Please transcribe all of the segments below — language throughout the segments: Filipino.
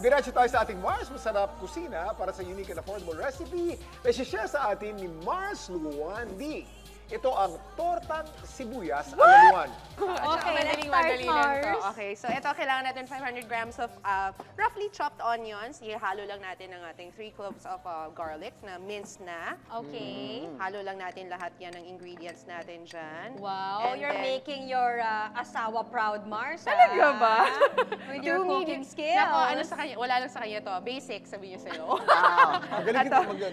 Diretso tayo sa ating Mars Masarap Kusina para sa unique and affordable recipe na share sa atin ni Mars Luwandi. Ito ang tortang sibuyas alaluan. Okay, let's start, madali lang to. Mars. Okay, so ito kailangan natin 500 grams of roughly chopped onions. Ihalo lang natin ang ating 3 cloves of garlic na minced na. Okay. Halo lang natin lahat yan ng ingredients natin dyan. Wow, And you're then- making your asawa proud, Mars. Talaga ba? With your Two cooking medium- skills. Nako, ano sa kanya, wala lang sa kanya to. Basic, sabi niyo sa'yo.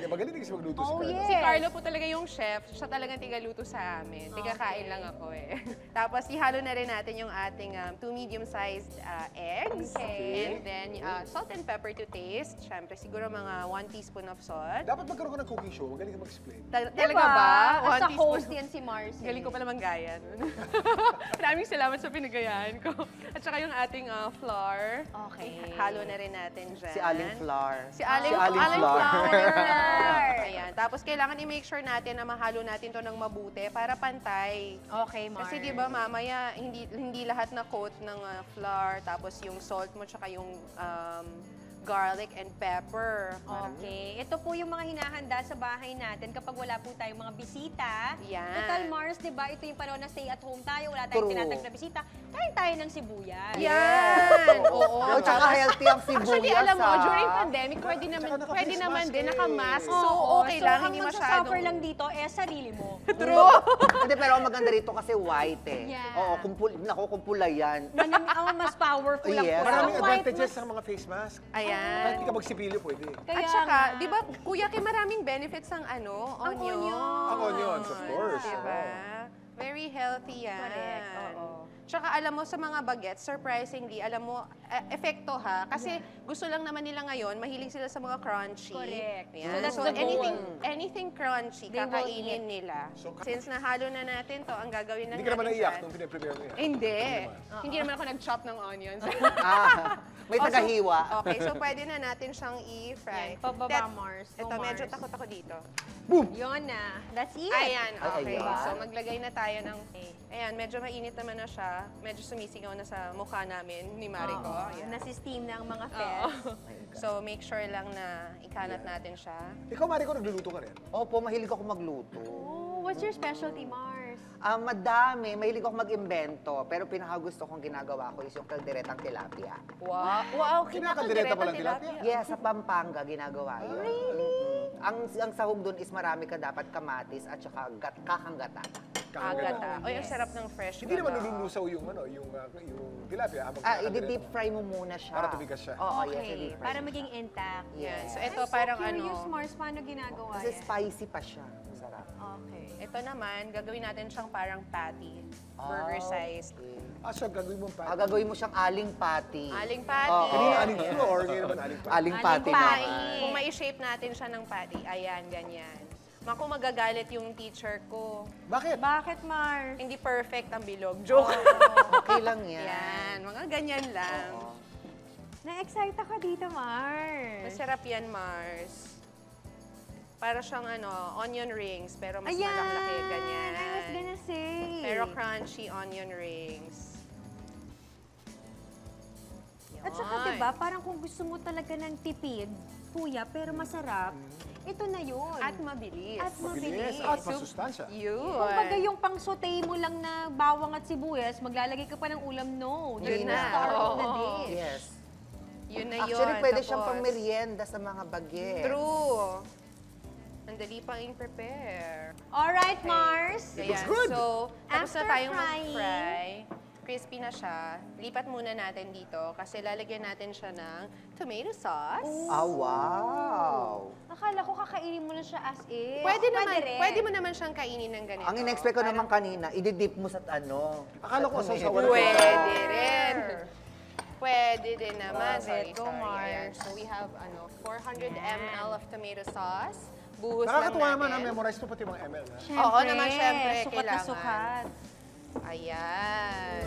Magaling din kasi magluto si Oh, Carlo. yeah. Si Carlo po talaga yung chef. Siya talagang tigaluto sa amin. Tigakain lang ako eh. Tapos ihalo na rin natin yung ating 2 medium-sized eggs. Okay. And then salt and pepper to taste. Siyempre, siguro mga 1 teaspon of salt. Dapat magkaroon ka ng cooking show. Magaling ka mag-explain. Talaga ba? As a 1 teaspoon. host yan si Mars. Galing ko pala manggaya nun. Maraming salamat sa pinagayaan ko. At saka yung ating flour. Okay. Halo na rin natin dyan. Si Aling Flour. Si Aling, Si Aling Aling Flour. Flour. Ayan. Tapos kailangan i-make sure natin na mahalo natin to ng mabuti para pantay. Okay, Mars. Kasi 'di ba mamaya hindi lahat na coat ng flour tapos yung salt mo tsaka yung garlic and pepper. Okay. Ito po yung mga hinahanda sa bahay natin kapag wala po tayong mga bisita. Yan. Total, Mars, di ba? Ito yung panahon na stay at home tayo. Wala tayong True. tinatag na bisita. Kain tayo ng sibuyas. Yan. Oo. At saka healthy ang sibuyas. Actually, alam mo, ah. during pandemic, pwede naman naka-face naman mask din, eh. naka-mask. So, Oo, okay lang, ang hindi magsasuffer masyadong... lang dito, sarili mo. True. Hindi, pero ang maganda rito kasi white eh. Yeah. Oo, kumpula yan. Mas powerful ang Yes. pula. Maraming Ang white advantages mas- sa mga face mask. Ayan. Kahit hindi ka magsipilyo, pwede. Kaya At saka, nga. di ba, Kuya Kim, maraming benefits ang onion. onion. Ang onions, of course. Diba? Very healthy yan. Correct, oo. Tsaka alam mo, sa mga bagets, surprisingly, alam mo, epekto ha. Kasi gusto lang naman nila ngayon, mahilig sila sa mga crunchy. Correct. Yan. So that's So, the goal. anything crunchy, They will kakainin nila. So, Since nahalo na natin to, ang gagawin lang Hindi ka naman natin naiyak dyan- nung pinaprepare mo yan. Hindi. Hindi naman ako nag-chop ng onions. May Oh, so- tagahiwa. Okay, so pwede na natin siyang i-fry. Yan, pababa, That- Mars. Go, Ito, medyo Mars. takot ako dito. Yun na. That's it. Ayan, Ay, okay. ayan. So, maglagay na tayo ng... Ayan, medyo mainit naman na siya. Medyo sumisigaw na sa mukha namin ni Marico. Oo. Ayan. Nasi-steam na ang mga Oo. fest. So, make sure lang na ikalat natin siya. Ikaw, Mari, ko nagluluto ka rin. Opo, mahilig ako magluto. Oh, what's your specialty, Mars? Madami. Mahilig ako mag-imbento. Pero pinakagusto kong ginagawa ko is yung kalderetang tilapia. Wow! Wow! Kinakaldereta pa lang tilapia? Yes, sa Pampanga ginagawa yun. Really? Ang sahog doon is marami ka dapat kamatis at saka kakang-gata. Agata. Oy, ang sarap ng fresh Hindi naman gata. nilulusaw yung tilapia. habang I-deep fry mo muna siya. Para tumigas siya. Oo, yes, Okay, i-deep fry para mo maging siya. intact. Yan. So, Yes. ito parang Curious, ano... Mars, paano ginagawa Kasi yan? spicy pa siya. Masarap. Okay. Ito naman, gagawin natin siyang parang patty. Burger size. Okay. So gagawin mo pa. Gagawin mo siyang aling patty. Aling patty. Oo. Kanina aling floor, ngayon naman aling pa. Aling patty patty. naman. Kung mai-shape natin siya ng patty, ayan, ganyan. Maku, magagalit yung teacher ko. Bakit? Bakit, Mars? Hindi perfect ang bilog. Joke. Okay lang yan. Yan, mga ganyan lang. Oo. Na-excite ako dito, Mars. Masarap yan, Mars. Para siyang onion rings, pero mas Ayan! malaki, ganyan. I was gonna say. Pero crunchy onion rings. At saka, Yan. diba, parang kung gusto mo talaga ng tipid, kuya, pero masarap, ito na yun. At mabilis. At Mabilis mabilis. at masustansya. Yun. Kumbaga yung pang saute mo lang na bawang at sibuyas, maglalagay ka pa ng ulam, no. Yun Yun na. na. Star of the Oo. dish. Yes. Yun na yun. Actually, pwede Tapos, siyang pang merienda sa mga bagets. True. Ang dali pang i-prepare. Alright, Mars. It looks Ayan. good. So, tapos na After tayong frying, mag-fry. Crispy na siya. Lipat muna natin dito kasi lalagyan natin siya ng tomato sauce. Ah, wow! Akala ko kakainin mo na siya as is. Pwede naman, rin. pwede mo naman siyang kainin ng ganito. Ang in-expect ko naman kanina, i-dip mo sa ano. Akala ko sa sasawan. Pwede rin. Pwede din naman. Love Sorry, it. Go, sorry. Ayan. Mars. So we have 400 ml of tomato sauce. Buhos Nakakatuwa lang naman natin. memorize mo pati mga ML. Ha? Siyempre, Oo naman, siyempre, sukat kailangan. na sukat. Ayan.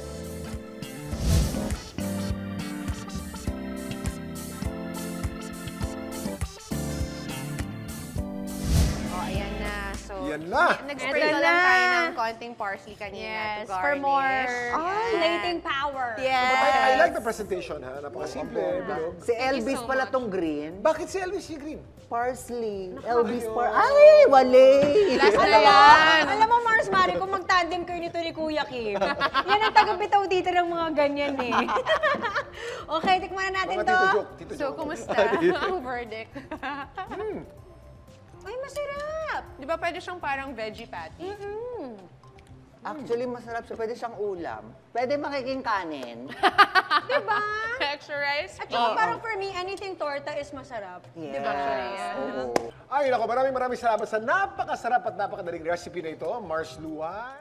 Oh, ayan na. So, Ayan na. Nag-sprinkle Ito lang na. tayo ng konting parsley kanina Yes, to for garnish. more Yan. plating power. Yes. I like the presentation, ha? Napakasimple, bilog. Si Elvis so pala much. tong green. Bakit si Elvis yung green? Parsley. Elvis Ay, wale! Last na yan. Alam mo, Mars Mari, kung mag-tandem kayo nito ni Kuya Kim, yan ang taga-bitaw dito ng mga ganyan eh. Okay, tikman na natin Mga to. Tito Joke. Tito So, Joke. kumusta ang verdict? Ay, masarap. Di ba pwede siyang parang veggie patty? Actually, masarap siya. Pwede siyang ulam. Pwede makiking kanin. Diba? Extra rice? At saka parang for me, anything torta is masarap. Yes. Diba? Oo. Ay, nako, maraming salamat sa napakasarap at napakadaling recipe na ito, Mars Luan.